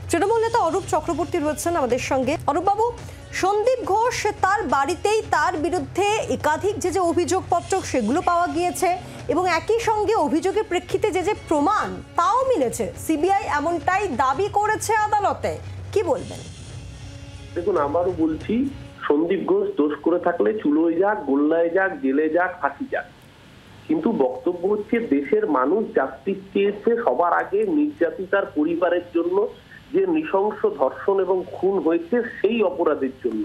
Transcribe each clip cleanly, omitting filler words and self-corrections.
তৃণমূল নেতা অরূপ চক্রবর্তী রয়েছেন আমাদের সঙ্গে। অরূপবাবু, সন্দীপ ঘোষ তার বাড়িতেই তার বিরুদ্ধে একাধিক যে অভিযোগপত্র সেগুলো পাওয়া গিয়েছে এবং একই সঙ্গে অভিযোগের প্রেক্ষিতে যে প্রমাণ তাও মিলেছে। সিবিআই এমনটাই দাবি করেছে আদালতে, কি বলবেন? দেখুন, আবারও বলছি, সন্দীপ ঘোষ দোষ করে থাকলে চুলোয় যাক, গোল্লায় যাক, জেলে যাক, ফাঁসি যাক, কিন্তু বক্তব্য হচ্ছে দেশের মানুষ জাস্টিস চেয়েছে সবার আগে নির্যাতিতার পরিবারের জন্য, যে নৃশংস ধর্ষণ এবং খুন হয়েছে সেই অপরাধের জন্য।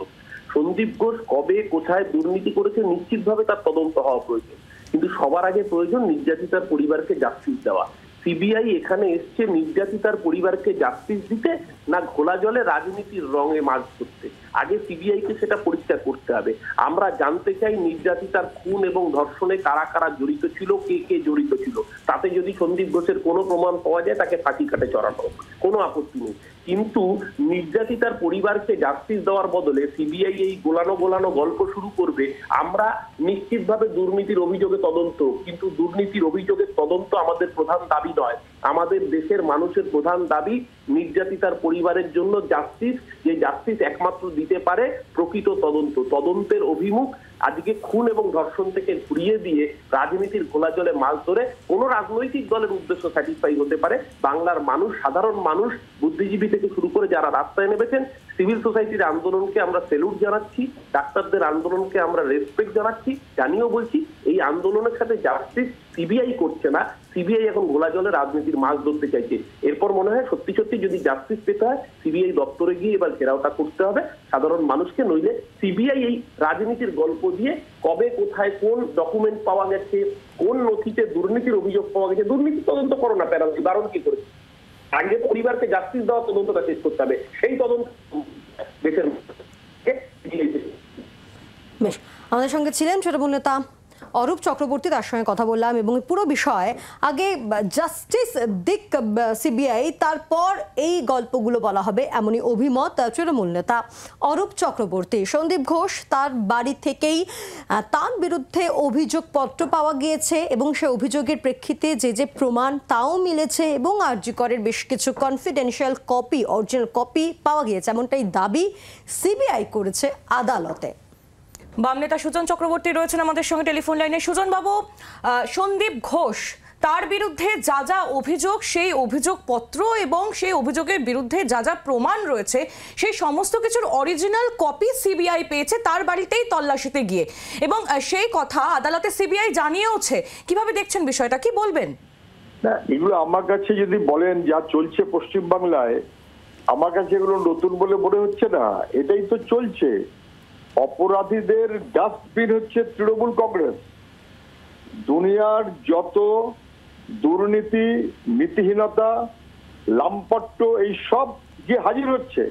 সন্দীপ ঘোষ কবে কোথায় দুর্নীতি করেছে নিশ্চিতভাবে তার তদন্ত হওয়া প্রয়োজন, কিন্তু সবার আগে প্রয়োজন নির্যাতিতার পরিবারকে জাস্টিস দেওয়া। সিবিআই এখানে এসছে নির্যাতিতার পরিবারকে জাস্টিস দিতে, না ঘোলা জলে রাজনীতির রঙে মাছ ধরতে? আগে সিবিআই কে সেটা পরিষ্কার করতে হবে। আমরা জানতে চাই নির্যাতিতার খুন এবং ধর্ষণে কারা কারা জড়িত ছিল, কে কে জড়িত ছিল। তাতে যদি সন্দীপ ঘোষের কোনো প্রমাণ পাওয়া যায় তাকে ফাঁসি কাটে চড়ানো, কোনো আপত্তি নেই। কিন্তু নির্যাতিতার পরিবারকে জাস্টিস দেওয়ার বদলে সিবিআই এই গোলানো গল্প শুরু করবে। আমরা নিশ্চিতভাবে দুর্নীতির অভিযোগে তদন্ত, কিন্তু দুর্নীতির অভিযোগের তদন্ত আমাদের প্রধান দাবি নয়। আমাদের দেশের মানুষের প্রধান দাবি নির্যাতিতার পরিবারের জন্য জাস্টিস, যে জাস্টিস একমাত্র দিতে পারে প্রকৃত তদন্ত। তদন্তের অভিমুখ আজকে খুন এবং ধর্ষণ থেকে ঘুরিয়ে দিয়ে রাজনীতির ঘোলা জলে মাছ ধরে কোনো রাজনৈতিক দলের উদ্দেশ্য স্যাটিসফাই হতে পারে। বাংলার মানুষ, সাধারণ মানুষ, বুদ্ধিজীবী থেকে শুরু করে যারা রাস্তায় নেমেছেন, সিভিল সোসাইটির আন্দোলনকে আমরা স্যালুট জানাচ্ছি, ডাক্তারদের আন্দোলনকে আমরা রেসপেক্ট জানাচ্ছি। জানিয়েও বলছি, এই আন্দোলনের সাথে জাস্টিস সিবিআই করছে না, সিবিআই এখন ঘোলা জলে রাজনীতির মাছ ধরতে চাইছে। এরপর মনে হয় সত্যি সত্যি যদি জাস্টিস পেতে হয় সিবিআই দপ্তরে গিয়ে এবার ঘেরাওটা করতে হবে সাধারণ মানুষকে, নইলে সিবিআই এই রাজনীতির গল্প দিয়ে কবে কোথায় কোন ডকুমেন্ট পাওয়া গেছে, কোন নথিতে দুর্নীতির অভিযোগ পাওয়া গেছে, দুর্নীতি তদন্ত করো না, প্যারাল বারণ কি করেছে? আগে পরিবারকে জাস্টিস দেওয়ার তদন্তটা শেষ করতে হবে, সেই তদন্ত দেশের। আমাদের সঙ্গে ছিলেন তৃণমূল নেতা অরূপ চক্রবর্তী, তার সঙ্গে কথা বললাম এবং পুরো বিষয় আগে জাস্টিস দিক সিবিআই, তারপর এই গল্পগুলো বলা হবে, এমনই অভিমত তৃণমূল নেতা অরূপ চক্রবর্তী। সন্দীপ ঘোষ তার বাড়ি থেকেই তার বিরুদ্ধে অভিযোগপত্র পাওয়া গিয়েছে এবং সে অভিযোগের প্রেক্ষিতে যে প্রমাণ তাও মিলেছে এবং আরজি করের বেশ কিছু কনফিডেন্সিয়াল কপি, অরিজিনাল কপি পাওয়া গিয়েছে, এমনটাই দাবি সিবিআই করেছে আদালতে। বাম নেতা সুজন চক্রবর্তী রয়েছেন আমাদের সঙ্গে টেলিফোন লাইনে। সুজন বাবু, সন্দীপ ঘোষ তার বিরুদ্ধে যা যা অভিযোগ, সেই অভিযোগপত্র এবং সেই অভিযোগের বিরুদ্ধে যা যা প্রমাণ রয়েছে, সেই সমস্ত কিছুর অরিজিনাল কপি সিবিআই পেয়েছে তার বাড়িতেই তল্লাশিতে গিয়ে, এবং সেই কথা আদালতে সিবিআই জানিয়েওছে। কিভাবে দেখছেন বিষয়টা, কি বলবেন? না, এগুলো আমার কাছে যদি বলেন যা চলছে পশ্চিমবাংলায়, আমার কাছে এগুলো নতুন বলে মনে হচ্ছে না, এটাই তো চলছে। অপরাধীদের ডাস্টবিন হচ্ছে তৃণমূল কংগ্রেস। দুনিয়ার যত দুর্নীতি, নীতিহীনতা, লাম্পট্য এই সব যে হাজির হচ্ছে,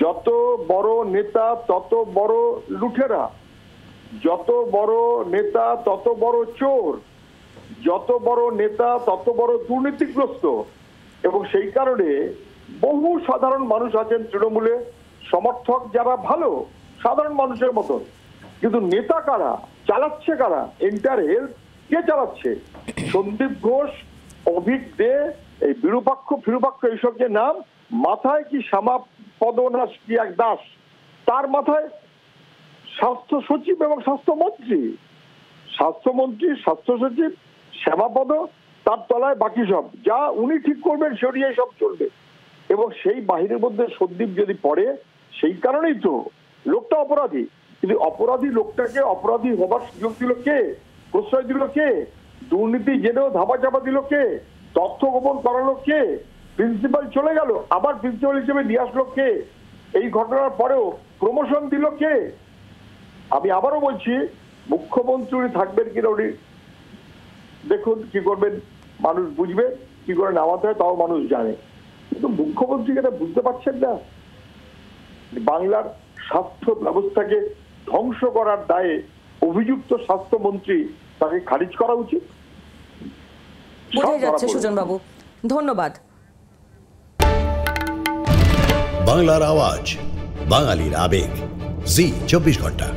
যত বড় নেতা তত বড় লুঠেরা, যত বড় নেতা তত বড় চোর, যত বড় নেতা তত বড় দুর্নীতিগ্রস্ত। এবং সেই কারণে বহু সাধারণ মানুষ আছেন তৃণমূলে, সমর্থক যারা ভালো সাধারণ মানুষের মতন, কিন্তু নেতা কারা, চালাচ্ছে কারা, এন্টার হেলথ কে চালাচ্ছে? সন্দীপ ঘোষ, অভিক দে, এই বিরূপাক্ষ ফিরূপাক্ষ এইসব যে নাম, মাথায় কি শ্যামাপদ না কি এক দাস, তার মাথায় স্বাস্থ্য সচিব এবং স্বাস্থ্যমন্ত্রী, স্বাস্থ্য সচিব, শ্যামাপদ, তার তলায় বাকি সব, যা উনি ঠিক করবেন সেটাই সব চলবে। এবং সেই বাহিনীর মধ্যে সন্দীপ যদি পড়ে, সেই কারণেই তো লোকটা অপরাধী। কিন্তু অপরাধী লোকটাকে অপরাধী হবার সুযোগ দিল কে? প্রশ্রয় দিল কে? দুর্নীতি জেনেও ধাপা চাপা দিল কে? তথ্য গোপন করালো কে? প্রিন্সিপাল চলে গেল, আবার প্রিন্সিপাল হিসেবে নিয়ে আসলো কে? এই ঘটনার পরেও প্রমোশন দিল কে? আমি আবারও বলছি, মুখ্যমন্ত্রী থাকবেন কিনা উনি দেখুন, কি করবেন মানুষ বুঝবে, কি করে নামাতে হয় তাও মানুষ জানে। কিন্তু মুখ্যমন্ত্রী এটা বুঝতে পারছেন না। বাংলার স্বাস্থ্য ব্যবস্থাকে ধ্বংস করার দায়ে অভিযুক্ত স্বাস্থ্যমন্ত্রী, তাকে খারিজ করা উচিত। বোঝা যাচ্ছে সুজন বাবু, ধন্যবাদ। বাংলার আওয়াজ, বাঙালির আবেগ, জি 24 ঘন্টা।